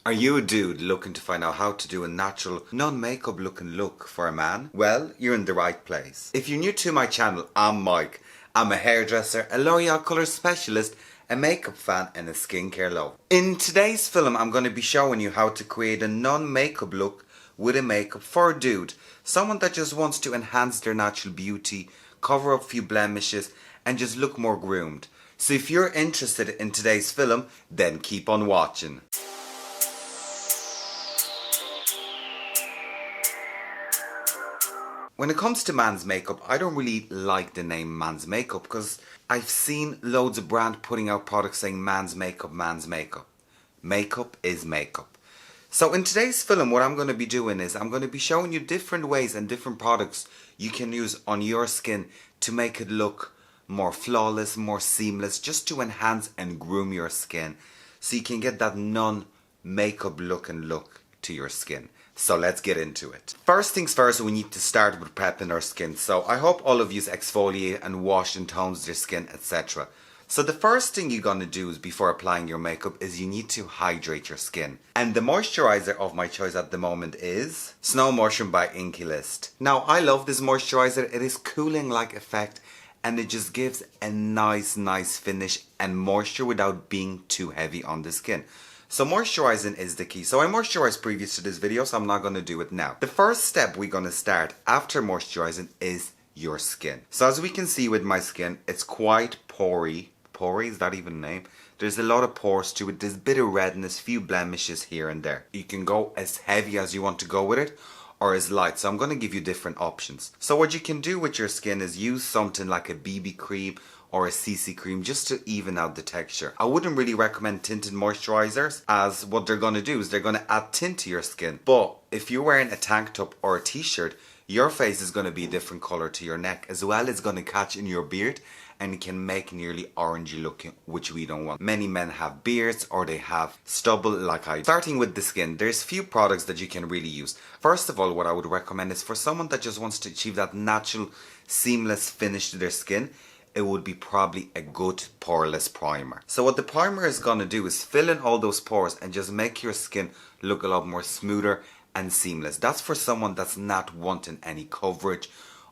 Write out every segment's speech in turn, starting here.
Are you a dude looking to find out how to do a natural, non-makeup looking look for a man? Well, you're in the right place. If you're new to my channel, I'm Mike. I'm a hairdresser, a L'Oreal colour specialist, a makeup fan and a skincare lover. In today's film, I'm going to be showing you how to create a non-makeup look with a makeup for a dude. Someone that just wants to enhance their natural beauty, cover up a few blemishes and just look more groomed. So if you're interested in today's film, then keep on watching. When it comes to man's makeup, I don't really like the name man's makeup because I've seen loads of brands putting out products saying man's makeup, man's makeup. Makeup is makeup. So in today's film, what I'm going to be doing is I'm going to be showing you different ways and different products you can use on your skin to make it look more flawless, more seamless, just to enhance and groom your skin so you can get that non-makeup looking look to your skin. So let's get into it. First things first, we need to start with prepping our skin. So I hope all of you exfoliate and wash and tones your skin, etc. So the first thing you're going to do is before applying your makeup is you need to hydrate your skin. And the moisturizer of my choice at the moment is Snow Moisture by Inkey List. Now I love this moisturizer. It is cooling like effect and it just gives a nice finish and moisture without being too heavy on the skin. So moisturizing is the key. So I moisturized previous to this video, so I'm not going to do it now. The first step we're going to start after moisturizing is your skin. So as we can see with my skin, it's quite pory. Pory, is that even a name? There's a lot of pores to it. There's a bit of redness, few blemishes here and there. You can go as heavy as you want to go with it or as light. So I'm going to give you different options. So what you can do with your skin is use something like a BB cream or a CC cream just to even out the texture. I wouldn't really recommend tinted moisturizers as what they're going to do is they're going to add tint to your skin. But if you're wearing a tank top or a t-shirt, your face is going to be a different color to your neck as well. It's going to catch in your beard and it can make nearly orangey looking, which we don't want. Many men have beards or they have stubble like I do. Starting with the skin, there's few products that you can really use. First of all, what I would recommend is for someone that just wants to achieve that natural seamless finish to their skin, it would be probably a good poreless primer. So what the primer is going to do is fill in all those pores and just make your skin look a lot more smoother and seamless. That's for someone that's not wanting any coverage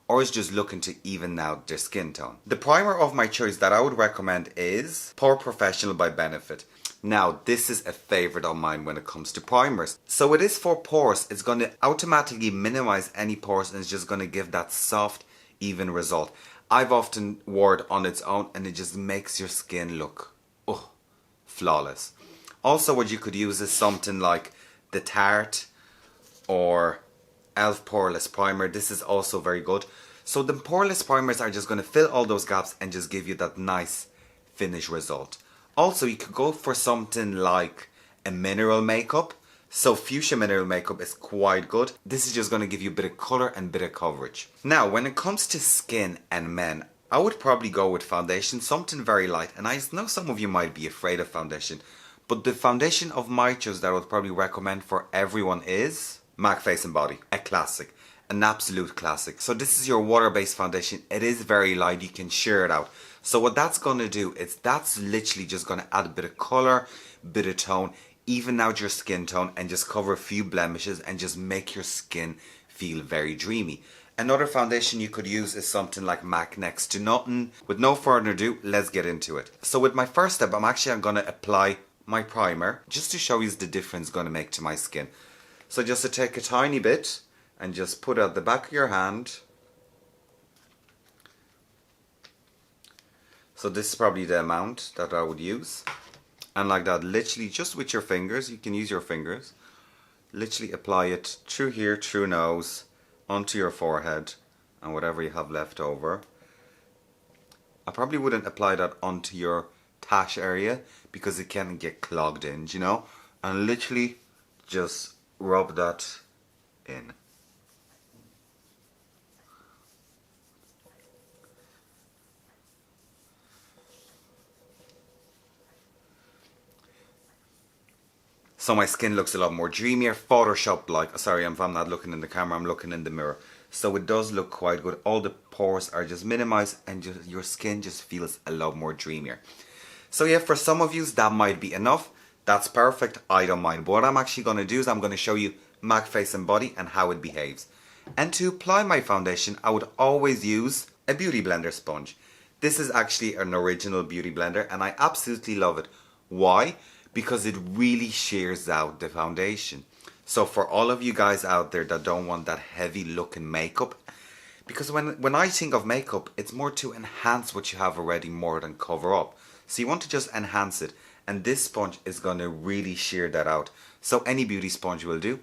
or is just looking to even out their skin tone. The primer of my choice that I would recommend is Proefessional by Benefit. Now this is a favorite of mine when it comes to primers. So it is for pores. It's going to automatically minimize any pores and it's just going to give that soft, even result. I've often wore it on its own and it just makes your skin look flawless. Also what you could use is something like the Tarte or Elf Poreless Primer. This is also very good. So the poreless primers are just going to fill all those gaps and just give you that nice finish result. Also you could go for something like a mineral makeup. So fuchsia mineral makeup is quite good. This is just going to give you a bit of colour and a bit of coverage. Now when it comes to skin and men, I would probably go with foundation, something very light. And I know some of you might be afraid of foundation, but the foundation of my choice that I would probably recommend for everyone is MAC Face and Body. A classic, an absolute classic. So this is your water-based foundation. It is very light, you can sheer it out. So what that's going to do is that's literally just going to add a bit of colour, bit of tone, even out your skin tone and just cover a few blemishes and just make your skin feel very dreamy. Another foundation you could use is something like MAC Next to Nothing. With no further ado, let's get into it. So with my first step, I'm going to apply my primer just to show you the difference it's going to make to my skin. So just to take a tiny bit and just put it at the back of your hand. So this is probably the amount that I would use. And like that, literally just with your fingers, you can use your fingers, literally apply it through here, through nose, onto your forehead and whatever you have left over. I probably wouldn't apply that onto your tash area because it can get clogged in, you know, and literally just rub that in. So my skin looks a lot more dreamier, Photoshop like. Sorry, if I'm not looking in the camera, I'm looking in the mirror. So it does look quite good. All the pores are just minimized and just, your skin just feels a lot more dreamier. So yeah, for some of you that might be enough. That's perfect, I don't mind. But what I'm actually going to do is I'm going to show you MAC Face and Body and how it behaves. And to apply my foundation, I would always use a beauty blender sponge. This is actually an original beauty blender and I absolutely love it. Why? Because it really shears out the foundation. So for all of you guys out there that don't want that heavy looking makeup, because when I think of makeup, it's more to enhance what you have already more than cover up. So you want to just enhance it. And this sponge is going to really shear that out. So any beauty sponge will do.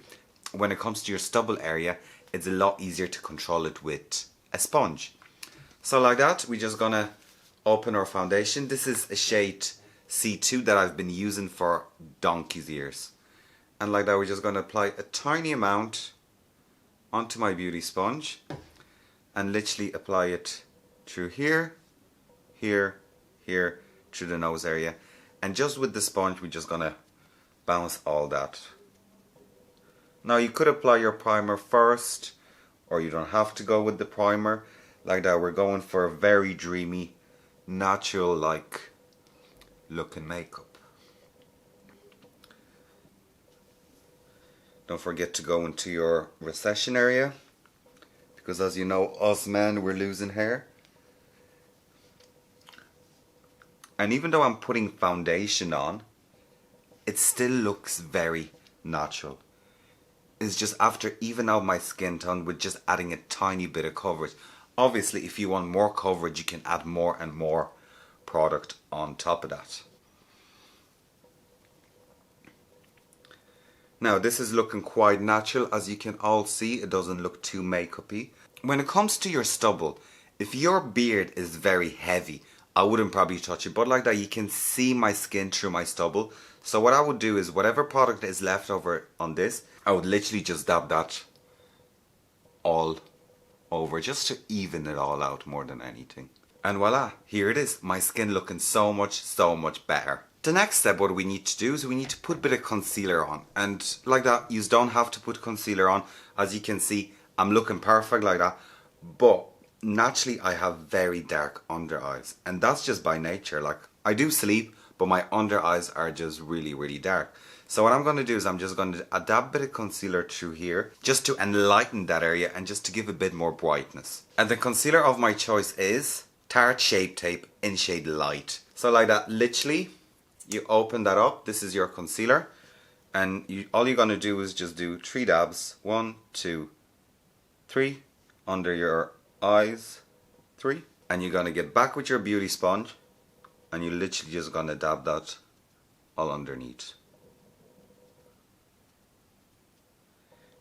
When it comes to your stubble area, it's a lot easier to control it with a sponge. So like that, we're just going to open our foundation. This is a shade C2 that I've been using for donkey's years. And like that, we're just going to apply a tiny amount onto my beauty sponge. And literally apply it through here, here, here, through the nose area. And just with the sponge, we're just gonna bounce all that. Now you could apply your primer first, or you don't have to go with the primer. Like that, we're going for a very dreamy, natural-like looking makeup. Don't forget to go into your recession area, because as you know, us men, we're losing hair. And even though I'm putting foundation on, it still looks very natural. It's just after even out my skin tone with just adding a tiny bit of coverage. Obviously, if you want more coverage, you can add more and more product on top of that. Now, this is looking quite natural. As you can all see, it doesn't look too makeup-y. When it comes to your stubble, if your beard is very heavy, I wouldn't probably touch it, but like that you can see my skin through my stubble. So what I would do is whatever product is left over on this, I would literally just dab that all over just to even it all out more than anything. And voila, here it is, my skin looking so much better. The next step, what we need to do is we need to put a bit of concealer on. And like that, you don't have to put concealer on. As you can see, I'm looking perfect like that. But naturally, I have very dark under eyes, and that's just by nature. Like, I do sleep, but my under eyes are just really dark. So what I'm going to do is I'm just going to dab a bit of concealer through here, just to enlighten that area and just to give a bit more brightness. And the concealer of my choice is Tart Shape Tape in shade Light. So like that, literally, you open that up. This is your concealer, and all you're going to do is just do 3 dabs. 1, 2, 3 under your eyes, 3, and you're gonna get back with your beauty sponge and you're literally just gonna dab that all underneath.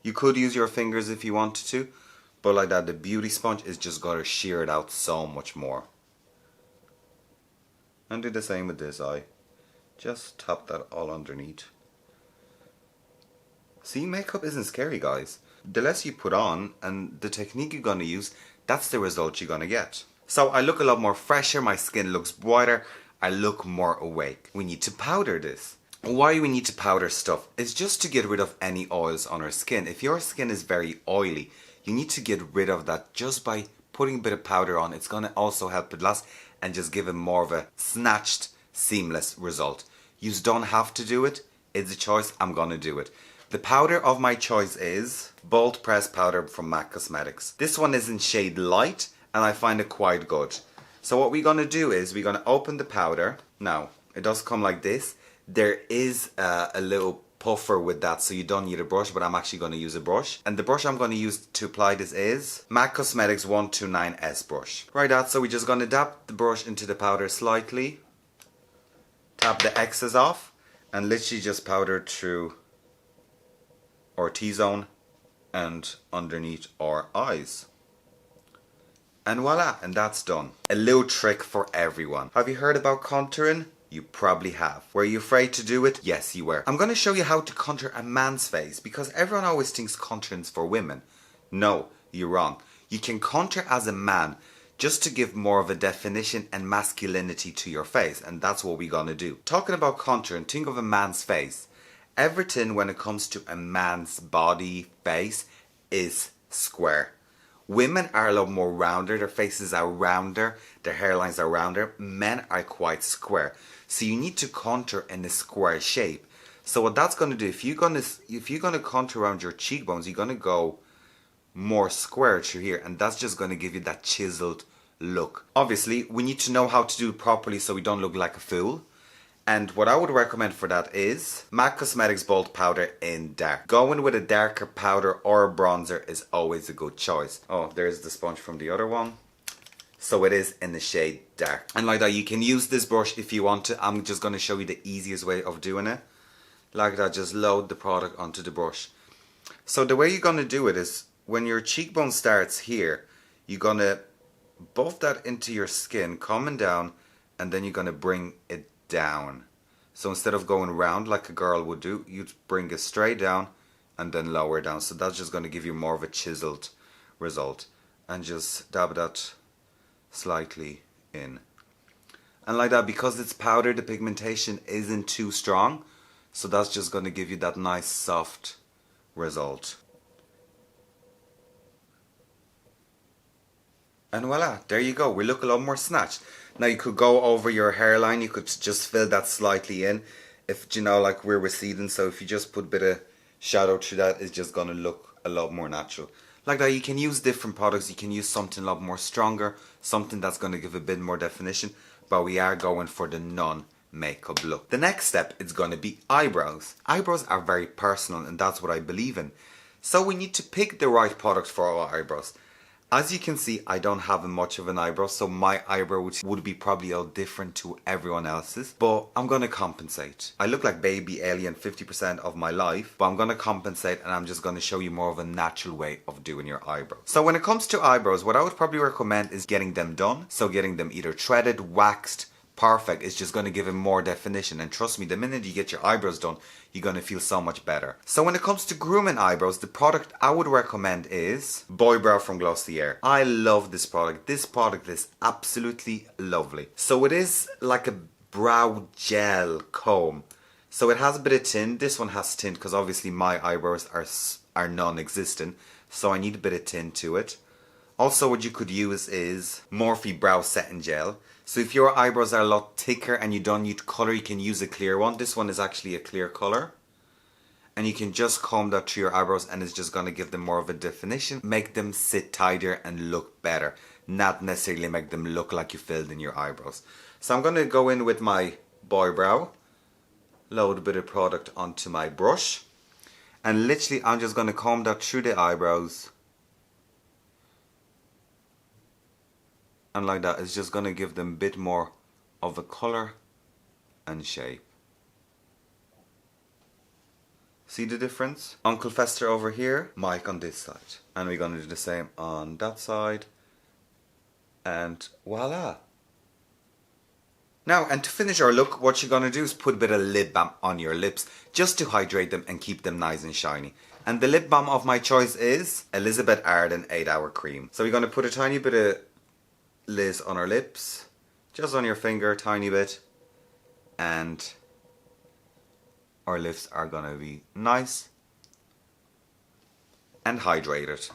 You could use your fingers if you wanted to, but like that, the beauty sponge is just gonna shear it out so much more. And do the same with this eye. Just tap that all underneath. See, makeup isn't scary, guys. The less you put on and the technique you're gonna use, that's the result you're gonna get. So I look a lot more fresher, my skin looks brighter, I look more awake. We need to powder this. Why we need to powder stuff is just to get rid of any oils on our skin. If your skin is very oily, you need to get rid of that just by putting a bit of powder on. It's gonna also help it last and just give it more of a snatched, seamless result. You don't have to do it, it's a choice, I'm gonna do it. The powder of my choice is Bold Press Powder from MAC Cosmetics. This one is in shade Light and I find it quite good. So what we're going to do is we're going to open the powder. Now, it does come like this. There is a little puffer with that, so you don't need a brush, but I'm actually going to use a brush. And the brush I'm going to use to apply this is MAC Cosmetics 129S brush. Right, that, so we're just going to dab the brush into the powder slightly. Tap the excess off and literally just powder through our T-zone and underneath our eyes. And voila, and that's done. A little trick for everyone. Have you heard about contouring? You probably have. Were you afraid to do it? Yes, you were. I'm going to show you how to contour a man's face, because everyone always thinks contouring's for women. No, you're wrong. You can contour as a man just to give more of a definition and masculinity to your face, and that's what we're going to do. Talking about contouring, think of a man's face. Everything when it comes to a man's body, face, is square. Women are a lot more rounder, their faces are rounder, their hairlines are rounder. Men are quite square. So you need to contour in a square shape. So what that's going to do, if you're going to contour around your cheekbones, you're going to go more square through here, and that's just going to give you that chiseled look. Obviously, we need to know how to do it properly so we don't look like a fool. And what I would recommend for that is MAC Cosmetics Bold Powder in dark. Going with a darker powder or a bronzer is always a good choice. Oh, there's the sponge from the other one. So it is in the shade dark. And like that, you can use this brush if you want to. I'm just going to show you the easiest way of doing it. Like that, just load the product onto the brush. So the way you're going to do it is, when your cheekbone starts here, you're going to buff that into your skin, coming down, and then you're going to bring it down. So instead of going round like a girl would do, you'd bring it straight down and then lower down. So that's just going to give you more of a chiseled result. And just dab that slightly in. And like that, because it's powder, the pigmentation isn't too strong. So that's just going to give you that nice soft result. And voila, there you go. We look a lot more snatched. Now you could go over your hairline. You could just fill that slightly in. If, you know, like we're receding. So if you just put a bit of shadow through that, it's just going to look a lot more natural. Like that, you can use different products. You can use something a lot more stronger. Something that's going to give a bit more definition. But we are going for the non-makeup look. The next step is going to be eyebrows. Eyebrows are very personal, and that's what I believe in. So we need to pick the right product for our eyebrows. As you can see, I don't have much of an eyebrow, so my eyebrow would be probably all different to everyone else's, but I'm going to compensate. I look like baby alien 50% of my life, but I'm going to compensate, and I'm just going to show you more of a natural way of doing your eyebrows. So when it comes to eyebrows, what I would probably recommend is getting them done. So getting them either threaded, waxed, perfect. It's just going to give it more definition, and trust me, the minute you get your eyebrows done, you're going to feel so much better. So when it comes to grooming eyebrows, the product I would recommend is Boy Brow from Glossier. I love this product. This product is absolutely lovely. So it is like a brow gel comb. So it has a bit of tint. This one has tint because obviously my eyebrows are non-existent, so I need a bit of tint to it. Also, what you could use is Morphe Brow Setting Gel. So if your eyebrows are a lot thicker and you don't need colour, you can use a clear one. This one is actually a clear colour. And you can just comb that through your eyebrows, and it's just going to give them more of a definition. Make them sit tighter and look better. Not necessarily make them look like you filled in your eyebrows. So I'm going to go in with my Boy Brow. Load a bit of product onto my brush. And literally I'm just going to comb that through the eyebrows. And like that, it's just going to give them a bit more of a colour and shape. See the difference? Uncle Fester over here, Mike on this side. And we're going to do the same on that side. And voila. Now, and to finish our look, what you're going to do is put a bit of lip balm on your lips, just to hydrate them and keep them nice and shiny. And the lip balm of my choice is Elizabeth Arden 8-Hour Cream. So we're going to put a tiny bit of Liz on our lips, just on your finger, tiny bit, and our lips are gonna be nice and hydrated.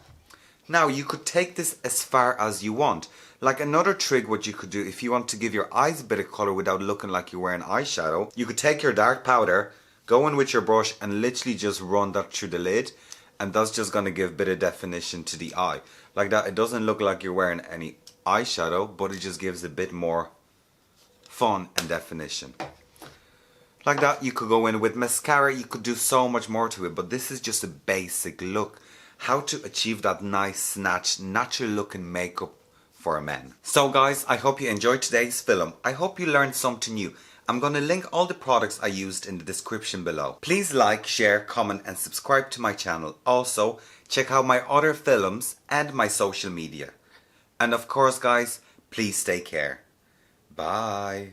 Now you could take this as far as you want. Like another trick, what you could do if you want to give your eyes a bit of colour without looking like you're wearing eyeshadow, you could take your dark powder, go in with your brush and literally just run that through the lid, and that's just gonna give a bit of definition to the eye. Like that, it doesn't look like you're wearing any eyeshadow, but it just gives a bit more fun and definition. Like that, you could go in with mascara. You could do so much more to it, but this is just a basic look. How to achieve that nice, snatched, natural looking makeup for men. So guys, I hope you enjoyed today's film. I hope you learned something new. I'm going to link all the products I used in the description below. Please like, share, comment and subscribe to my channel. Also, check out my other films and my social media. And of course guys, please take care. Bye.